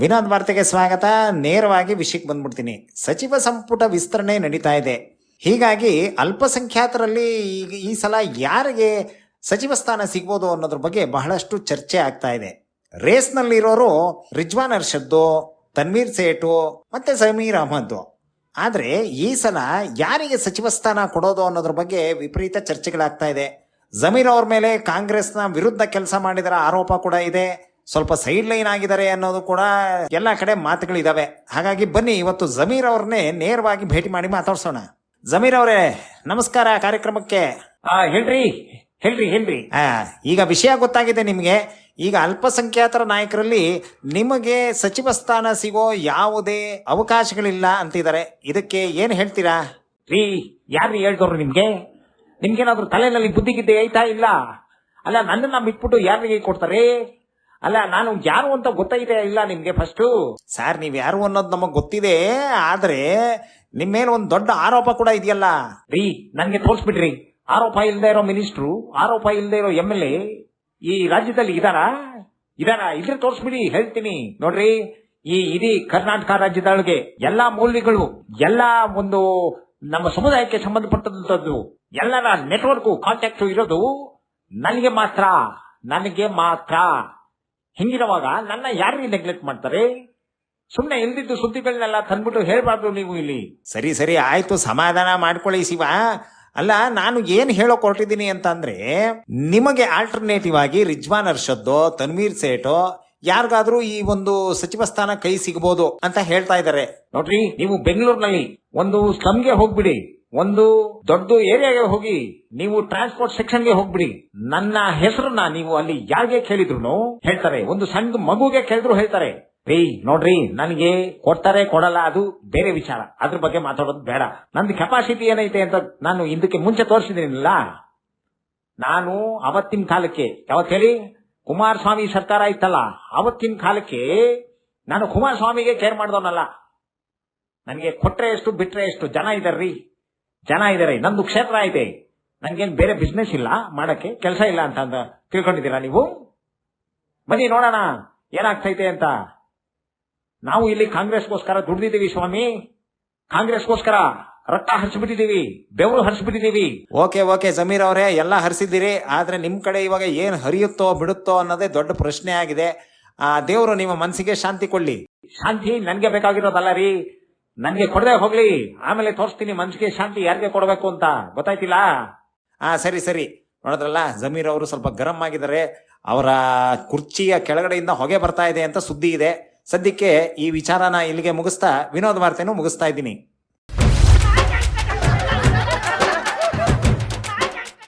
ವಿನೋದ್ ವಾರ್ತೆಗೆ ಸ್ವಾಗತ. ನೇರವಾಗಿ ವಿಷಯಕ್ಕೆ ಬಂದ್ಬಿಡ್ತೀನಿ. ಸಚಿವ ಸಂಪುಟ ವಿಸ್ತರಣೆ ನಡೀತಾ ಇದೆ. ಹೀಗಾಗಿ ಅಲ್ಪಸಂಖ್ಯಾತರಲ್ಲಿ ಈ ಸಲ ಯಾರಿಗೆ ಸಚಿವ ಸ್ಥಾನ ಸಿಗ್ಬೋದು ಅನ್ನೋದ್ರ ಬಗ್ಗೆ ಬಹಳಷ್ಟು ಚರ್ಚೆ ಆಗ್ತಾ ಇದೆ. ರೇಸ್ನಲ್ಲಿರೋರು ರಿಜ್ವಾನ್ ಅರ್ಷದ್ದು, ತನ್ವೀರ್ ಸೇಠು ಮತ್ತೆ ಸಮೀರ್ ಅಹಮದ್. ಆದರೆ ಈ ಸಲ ಯಾರಿಗೆ ಸಚಿವ ಸ್ಥಾನ ಕೊಡೋದು ಅನ್ನೋದ್ರ ಬಗ್ಗೆ ವಿಪರೀತ ಚರ್ಚೆಗಳಾಗ್ತಾ ಇದೆ. ಜಮೀರ್ ಅವ್ರ ಮೇಲೆ ಕಾಂಗ್ರೆಸ್ನ ವಿರುದ್ಧ ಕೆಲಸ ಮಾಡಿದರ ಆರೋಪ ಕೂಡ ಇದೆ. ಸ್ವಲ್ಪ ಸೈಡ್ ಲೈನ್ ಆಗಿದ್ದಾರೆ ಅನ್ನೋದು ಕೂಡ ಎಲ್ಲ ಕಡೆ ಮಾತುಗಳಿದಾವೆ. ಹಾಗಾಗಿ ಬನ್ನಿ ಇವತ್ತು ಜಮೀರ್ ಅವ್ರನ್ನೇ ನೇರವಾಗಿ ಭೇಟಿ ಮಾಡಿ ಮಾತಾಡ್ಸೋಣ. ಜಮೀರ್ ಅವರೇ, ನಮಸ್ಕಾರ ಕಾರ್ಯಕ್ರಮಕ್ಕೆ. ಹೇಳ್ರಿ ಹೇಳ್ರಿ ಹೇಳ್ರಿ ಈಗ ವಿಷಯ ಗೊತ್ತಾಗಿದೆ ನಿಮಗೆ. ಈಗ ಅಲ್ಪಸಂಖ್ಯಾತರ ನಾಯಕರಲ್ಲಿ ನಿಮಗೆ ಸಚಿವ ಸ್ಥಾನ ಸಿಗೋ ಯಾವುದೇ ಅವಕಾಶಗಳಿಲ್ಲ ಅಂತಿದ್ದಾರೆ. ಇದಕ್ಕೆ ಏನ್ ಹೇಳ್ತೀರಾ? ರೀ, ಯಾರು ಹೇಳ್ದವ್ರು ನಿಮ್ಗೆ? ನಿಮ್ಗೇನಾದ್ರು ತಲೆನಲ್ಲಿ ಬುದ್ಧಿಗಿದ್ದೆ ಐತಾ ಇಲ್ಲ? ಅಲ್ಲ, ನನ್ನನ್ನ ಬಿಟ್ಬಿಟ್ಟು ಯಾರಿಗೆ ಕೊಡ್ತಾರೆ? ಅಲ್ಲ, ನಾನು ಯಾರು ಅಂತ ಗೊತ್ತಾಗಿದೆ ಇಲ್ಲ ನಿಮ್ಗೆ? ಫಸ್ಟ್ ಸರ್, ನೀವ್ ಯಾರು ಅನ್ನೋದು ನಮಗ್ ಗೊತ್ತಿದೆ, ಆದ್ರೆ ನಿಮ್ ಮೇಲೆ ಒಂದ್ ದೊಡ್ಡ ಆರೋಪ ಕೂಡ ಇದೆಯಲ್ಲ. ರೀ, ನನ್ಗೆ ತೋರ್ಸ್ಬಿಡ್ರಿ. ಆರೋಪ ಇಲ್ಲದೆ ಇರೋ ಮಿನಿಸ್ಟ್ರು, ಆರೋಪ ಇಲ್ಲದೆ ಇರೋ MLA ಈ ರಾಜ್ಯದಲ್ಲಿ ಇದಾರಾ? ಇದ್ರೆ ತೋರ್ಸ್ಬಿಡಿ, ಹೇಳ್ತೀನಿ. ನೋಡ್ರಿ, ಈ ಇಡೀ ಕರ್ನಾಟಕ ರಾಜ್ಯದೊಳಗೆ ಎಲ್ಲಾ ಮೌಲ್ಯಗಳು, ಎಲ್ಲಾ ಒಂದು ನಮ್ಮ ಸಮುದಾಯಕ್ಕೆ ಸಂಬಂಧಪಟ್ಟಂತದ್ದು ಎಲ್ಲರ ನೆಟ್ವರ್ಕ್ ಕಾಂಟ್ಯಾಕ್ಟ್ ಇರೋದು ನನಗೆ ಮಾತ್ರ. ಹಿಂಗಿರುವಾಗ ನನ್ನ ಯಾರಿಗೆ ನೆಗ್ಲೆಕ್ಟ್ ಮಾಡ್ತಾರೆ? ಸುಮ್ನೆ ಇಲ್ದಿದ್ದು ಸುದ್ದಿಗಳನ್ನೆಲ್ಲ ತಂದ್ಬಿಟ್ಟು ಹೇಳ್ಬಾರ್ದು ನೀವು ಇಲ್ಲಿ. ಸರಿ ಆಯ್ತು, ಸಮಾಧಾನ ಮಾಡ್ಕೊಳ್ಳಿ ಶಿವ. ಅಲ್ಲ, ನಾನು ಏನ್ ಹೇಳೋಕ್ ಹೊರಟಿದ್ದೀನಿ ಅಂತ ಅಂದ್ರೆ, ನಿಮಗೆ ಆಲ್ಟರ್ನೇಟಿವ್ ಆಗಿ ರಿಜ್ವಾನ್ ಅರ್ಷದ್ದು, ತನ್ವೀರ್ ಸೇಠು ಯಾರಿಗಾದ್ರೂ ಈ ಒಂದು ಸಚಿವ ಸ್ಥಾನ ಕೈ ಸಿಗಬಹುದು ಅಂತ ಹೇಳ್ತಾ ಇದ್ದಾರೆ. ನೋಡ್ರಿ, ನೀವು ಬೆಂಗಳೂರಿನಲ್ಲಿ ಒಂದು ಸ್ಲಮ್ಗೆ ಹೋಗ್ಬಿಡಿ, ಒಂದು ದೊಡ್ಡ ಏರಿಯಾಗೆ ಹೋಗಿ, ನೀವು ಟ್ರಾನ್ಸ್ಪೋರ್ಟ್ ಸೆಕ್ಷನ್ಗೆ ಹೋಗ್ಬಿಡಿ. ನನ್ನ ಹೆಸರನ್ನ ನೀವು ಅಲ್ಲಿ ಯಾರಿಗೆ ಕೇಳಿದ್ರು ಹೇಳ್ತಾರೆ. ಒಂದು ಸಣ್ಣ ಮಗುಗೆ ಕೇಳಿದ್ರು ಹೇಳ್ತಾರೆ. ರೀ, ನೋಡ್ರಿ, ನನಗೆ ಕೊಡ್ತಾರೆ ಕೊಡಲ್ಲ ಅದು ಬೇರೆ ವಿಚಾರ. ಅದ್ರ ಬಗ್ಗೆ ಮಾತಾಡೋದು ಬೇಡ. ನಂದು ಕೆಪಾಸಿಟಿ ಏನೈತೆ ಅಂತ ನಾನು ಇದಕ್ಕೆ ಮುಂಚೆ ತೋರಿಸಿದ್ದೀನಿಲ್ಲ. ನಾನು ಅವತ್ತಿನ ಕಾಲಕ್ಕೆ, ಯಾವತ್ತು ಹೇಳಿ, ಕುಮಾರಸ್ವಾಮಿ ಸರ್ಕಾರ ಇತ್ತಲ್ಲ, ಅವತ್ತಿನ ಕಾಲಕ್ಕೆ ನಾನು ಕುಮಾರಸ್ವಾಮಿಗೆ ಕೇರ್ ಮಾಡಿದವನಲ್ಲ. ನನಗೆ ಕೊಟ್ರೆ ಎಷ್ಟು ಬಿಟ್ರೆ ಎಷ್ಟು ಜನ ಇದಾರೆ. ನಂದು ಕ್ಷೇತ್ರ ಐತೆ. ನನ್ಗೇನು ಬೇರೆ ಬಿಸ್ನೆಸ್ ಇಲ್ಲ ಮಾಡಕ್ಕೆ, ಕೆಲಸ ಇಲ್ಲ ಅಂತ ತಿಳ್ಕೊಂಡಿದ್ದೀರಾ ನೀವು? ಬನ್ನಿ ನೋಡೋಣ ಏನಾಗ್ತೈತೆ ಅಂತ. ನಾವು ಇಲ್ಲಿ ಕಾಂಗ್ರೆಸ್ಗೋಸ್ಕರ ದುಡ್ದಿದ್ದೀವಿ ಸ್ವಾಮಿ. ಕಾಂಗ್ರೆಸ್ಗೋಸ್ಕರ ರಕ್ತ ಹರಿಸ್ಬಿಟ್ಟಿದೀವಿ, ಬೆವರು ಹರಿಸ್ಬಿಟ್ಟಿದೀವಿ. ಓಕೆ ಜಮೀರ್ ಅವರೇ, ಎಲ್ಲ ಹರಿಸಿದ್ದೀರಿ. ಆದ್ರೆ ನಿಮ್ ಕಡೆ ಇವಾಗ ಏನ್ ಹರಿಯುತ್ತೋ ಬಿಡುತ್ತೋ ಅನ್ನೋದೇ ದೊಡ್ಡ ಪ್ರಶ್ನೆ ಆಗಿದೆ. ದೇವರು ನಿಮ್ಮ ಮನಸ್ಸಿಗೆ ಶಾಂತಿ ಕೊಡ್ಲಿ. ಶಾಂತಿ ನನ್ಗೆ ಬೇಕಾಗಿರೋದಲ್ಲ ರೀ, ನನ್ಗೆ ಕೊಡದೆ ಹೋಗ್ಲಿ, ಆಮೇಲೆ ತೋರಿಸ್ತೀನಿ ಮನ್ಸಿಗೆ ಶಾಂತಿ ಯಾರಿಗೆ ಕೊಡಬೇಕು ಅಂತ. ಗೊತ್ತಾಯ್ತಿಲ್ಲ? ಸರಿ ನೋಡಿದ್ರಲ್ಲ, ಜಮೀರ್ ಅವರು ಸ್ವಲ್ಪ ಗರಂ ಆಗಿದ್ದಾರೆ. ಅವರ ಕುರ್ಚಿಯ ಕೆಳಗಡೆಯಿಂದ ಹೊಗೆ ಬರ್ತಾ ಇದೆ ಅಂತ ಸುದ್ದಿ ಇದೆ. ಸದ್ಯಕ್ಕೆ ಈ ವಿಚಾರನ ಇಲ್ಲಿಗೆ ಮುಗಿಸ್ತಾ ವಿನೋದ್ ವಾರ್ತೆನೂ ಮುಗಿಸ್ತಾ ಇದ್ದೀನಿ.